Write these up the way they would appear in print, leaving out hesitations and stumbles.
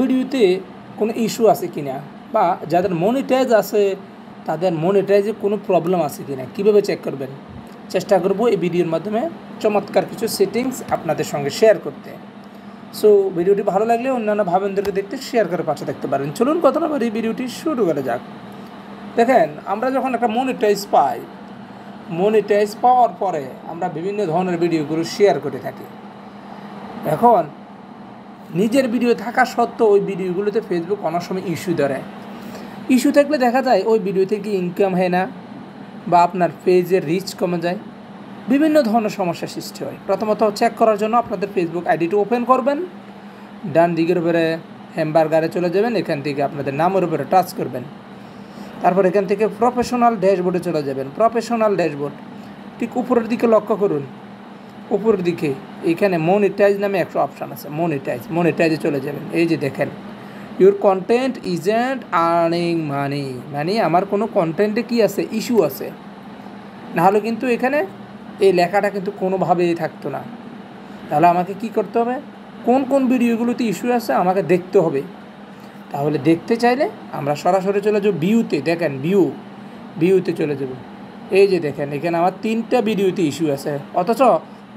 ভিডিওতে কোনো ইস্যু আছে কিনা বা যাদের মনিটাইজ আছে তাদের মনিটাইজে কোনো প্রবলেম আছে কিনা কীভাবে চেক করবেন চেষ্টা করব এই ভিডিওর মাধ্যমে চমৎকার কিছু সেটিংস আপনাদের সঙ্গে শেয়ার করতে। সো ভিডিওটি ভালো লাগলে অন্যান্য ভাবেনদেরকে দেখতে শেয়ার করে পাশে দেখতে পারেন। চলুন কথা না বলে এই ভিডিওটি শুরু করা যাক। দেখেন, আমরা যখন একটা মনিটাইজ পাই, মনিটাইজ পাওয়ার পরে আমরা বিভিন্ন ধরনের ভিডিওগুলো শেয়ার করে থাকি। এখন নিজের ভিডিও থাকা সত্ত্বেও ওই ভিডিওগুলোতে ফেসবুক অনেক সময় ইস্যু ধরে। ইস্যু থাকলে দেখা যায় ওই ভিডিও থেকে ইনকাম হয় না বা আপনার পেজের রিচ কমে যায়, বিভিন্ন ধরনের সমস্যার সৃষ্টি হয়। প্রথমত চেক করার জন্য আপনাদের ফেসবুক আইডিটি ওপেন করবেন, ডান দিকের উপরে হ্যামবার্গারে চলে যাবেন, এখান থেকে আপনাদের নামের উপরে টাচ করবেন, তারপর এখান থেকে প্রফেশনাল ড্যাশবোর্ডে চলে যাবেন। প্রফেশনাল ড্যাশবোর্ড ঠিক উপরের দিকে লক্ষ্য করুন, উপরের দিকে এইখানে মনিটাইজ নামে একটা অপশান আছে, মনিটাইজে চলে যাবেন। এই যে দেখেন, your content isn't earning money, মানে আমার কোনো কন্টেন্টে কি আছে, ইস্যু আছে, নাহলে কিন্তু এখানে এই লেখাটা কিন্তু কোনোভাবেই থাকতো না। তাহলে আমাকে কি করতে হবে, কোন কোন ভিডিওগুলোতে ইস্যু আছে আমাকে দেখতে হবে। তাহলে দেখতে চাইলে আমরা সরাসরি চলে যাবো ভিউতে। দেখেন ভিউতে চলে যাব। এই যে দেখেন, এখানে আমার 3টা ভিডিওতে ইস্যু আছে, অথচ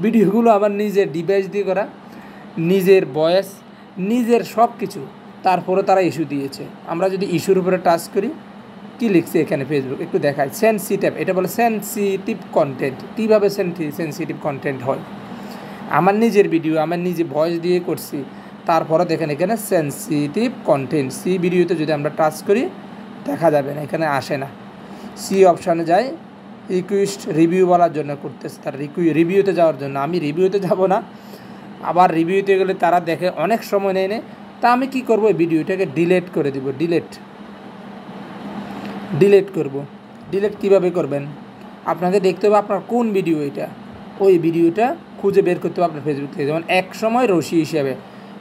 ভিডিওগুলো আমার নিজের ডিভাইস দিয়ে করা, নিজের ভয়েস, নিজের সব কিছু, তারপরে তারা ইস্যু দিয়েছে। আমরা যদি ইস্যুর উপরে টাচ করি, কী লিখছে এখানে ফেসবুক একটু দেখায়, সেনসিটিভ, এটা বলে সেনসিটিভ কন্টেন্ট। কীভাবে সেনসিটিভ কন্টেন্ট হয়, আমার নিজের ভিডিও, আমার নিজে ভয়েস দিয়ে করছি, তারপরে দেখেন এখানে সেনসিটিভ কন্টেন্ট। সি ভিডিওতে যদি আমরা টাচ করি দেখা যাবে না, এখানে আসে না। সি অপশানে যায়, রিকোয়েস্ট রিভিউ বলার জন্য করতেছে, তার রিভিউতে যাওয়ার জন্য। আমি রিভিউতে যাব না, আবার রিভিউতে গেলে তারা দেখে অনেক সময় নেয়। তা আমি কি করব, এই ভিডিওটাকে ডিলিট করে দিব। ডিলিট করব। ডিলিট কীভাবে করবেন, আপনাকে দেখতে হবে আপনার কোন ভিডিও এটা, ওই ভিডিওটা খুঁজে বের করতে হবে আপনার ফেসবুক থেকে। যেমন এক সময় রশি হিসাবে,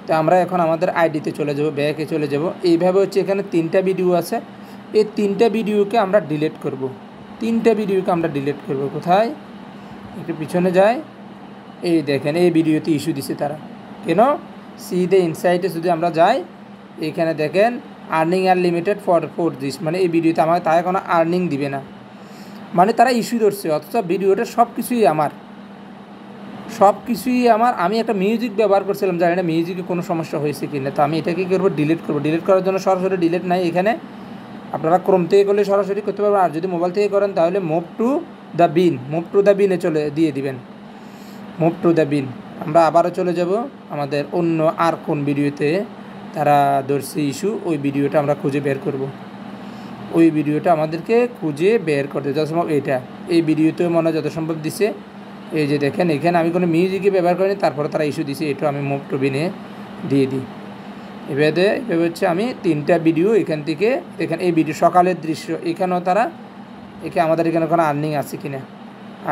তো আমরা এখন আমাদের আইডিতে চলে যাব, ব্যাকে চলে যাব। এইভাবে হচ্ছে এখানে 3টা ভিডিও আছে, এই 3টা ভিডিওকে আমরা ডিলিট করব। 3টা ভিডিওকে আমরা ডিলিট করব। কোথায়, একটু পিছনে যায়, এই দেখেন এই ভিডিওতে ইস্যু দিছে তারা। কেন, সিধে ইনসাইটে যদি আমরা যাই, এখানে দেখেন আর্নিং আনলিমিটেড ফর দিস, মানে এই ভিডিওতে আমাকে তারা কোনো আর্নিং দিবে না, মানে তারা ইস্যু ধরছে। অথচ ভিডিওটা সব কিছুই আমার। আমি একটা মিউজিক ব্যবহার করছিলাম, জানি না মিউজিকে কোনো সমস্যা হয়েছে কি না। তো আমি এটাকে কী করবো, ডিলিট করবো। ডিলিট করার জন্য সরাসরি ডিলিট নাই, এখানে আপনারা ক্রোম থেকে করলে সরাসরি করতে পারবেন, আর যদি মোবাইল থেকে করেন তাহলে মুভ টু দ্য বিনে চলে দিয়ে দিবেন। মুভ টু দ্য বিন। আমরা আবারও চলে যাব আমাদের অন্য আর কোন ভিডিওতে তারা ধরছে ইস্যু, ওই ভিডিওটা আমরা খুঁজে বের করব। ওই ভিডিওটা আমাদেরকে খুঁজে বের করতে যত সম্ভব, এই ভিডিওতেও মনে হয় যত সম্ভব দিছে। এই যে দেখেন, এখানে আমি কোনো মিউজিকে ব্যবহার করিনি, তারপরে তারা ইস্যু দিছে, এটা আমি মুভ টু বিনে দিয়ে দিই। এভাবে হচ্ছে আমি 3টা ভিডিও এখান থেকে দেখেন, এই ভিডিও সকালের দৃশ্য, এখানেও তারা আমাদের এখানে কোনো আর্নিং আছে কি না,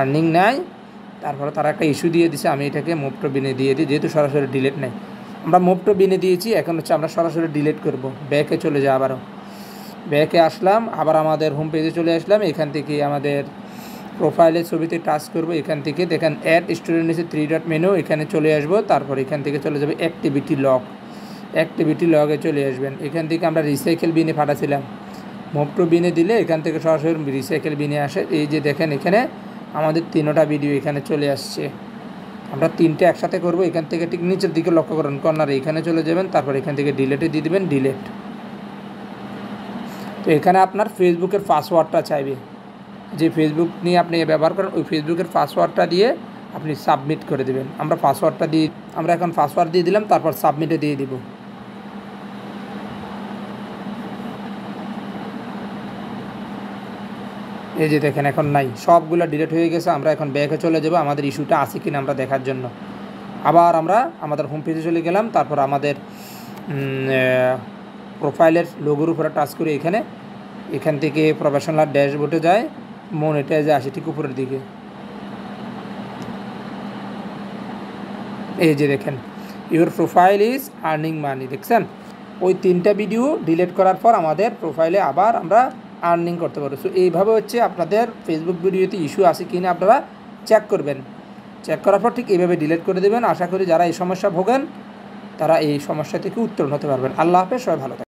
আর্নিং নাই, তারপরে তারা একটা ইস্যু দিয়ে দিছে। আমি এটাকে মুভ টু বিনে দিয়ে দিই, যেহেতু সরাসরি ডিলিট নাই। আমরা মুভ টু বিনে দিয়েছি, এখন হচ্ছে আমরা সরাসরি ডিলিট করব। ব্যাকে চলে যাই, আবারও ব্যাকে আসলাম, আবার আমাদের হোম পেজে চলে আসলাম। এখান থেকে আমাদের প্রোফাইলের ছবিতে টাচ করব। এখান থেকে দেখেন অ্যাড স্টুডেন্ট নিচে 3 ডট মেনু, এখানে চলে আসবো। তারপর এখান থেকে চলে যাবে অ্যাক্টিভিটি লগে চলে আসবেন। এখান থেকে আমরা রিসাইকেল বিনে পাঠাছিলাম, মুভ টু বিনে দিলে এখান থেকে সরাসরি রিসাইকেল বিনে আসে। এই যে দেখেন, এখানে আমাদের 3টা ভিডিও এখানে চলে আসছে। আমরা 3টে একসাথে করব। এখান থেকে ঠিক নিচের দিকে লক্ষ্য করুন, কর্নারে এখানে চলে যাবেন, তারপর এখান থেকে ডিলেটে দিয়ে দেবেন, ডিলেট। তো এখানে আপনার ফেসবুকের পাসওয়ার্ডটা চাইবে, যে ফেসবুক নিয়ে আপনি ব্যবহার করেন ওই ফেসবুকের পাসওয়ার্ডটা দিয়ে আপনি সাবমিট করে দেবেন। আমরা এখন পাসওয়ার্ড দিয়ে দিলাম, তারপর সাবমিটে দিয়ে দিব। এই যে দেখেন, এখন নাই, সবগুলো ডিলিট হয়ে গেছে। আমরা এখন ব্যাকে চলে যাব আমাদের ইস্যুটা আছে কিনা আমরা দেখার জন্য। আবার আমরা আমাদের হোম পেজে চলে গেলাম, তারপর আমাদের প্রোফাইলের লোগোর উপরে টাচ করে এখান থেকে প্রফেশনাল ড্যাশবোর্ডে যায়, মনিটাইজে আসে ঠিক উপরের দিকে। এই যে দেখেন, your profile is earning money, দেখছেন। ওই 3টা ভিডিও ডিলিট করার পর আমাদের প্রোফাইলে আবার আমরা আর্নিং করতে পারবো। সো এইভাবে হচ্ছে আপনাদের ফেসবুক ভিডিওতে ইস্যু আছে কি না আপনারা চেক করবেন। চেক করার পর ঠিক এইভাবে ডিলিট করে দেবেন। আশা করি যারা এই সমস্যা ভোগেন তারা এই সমস্যা থেকে উত্তরণ হতে পারবেন। আল্লাহ হাফেজ, সবাই ভালো থাকবেন।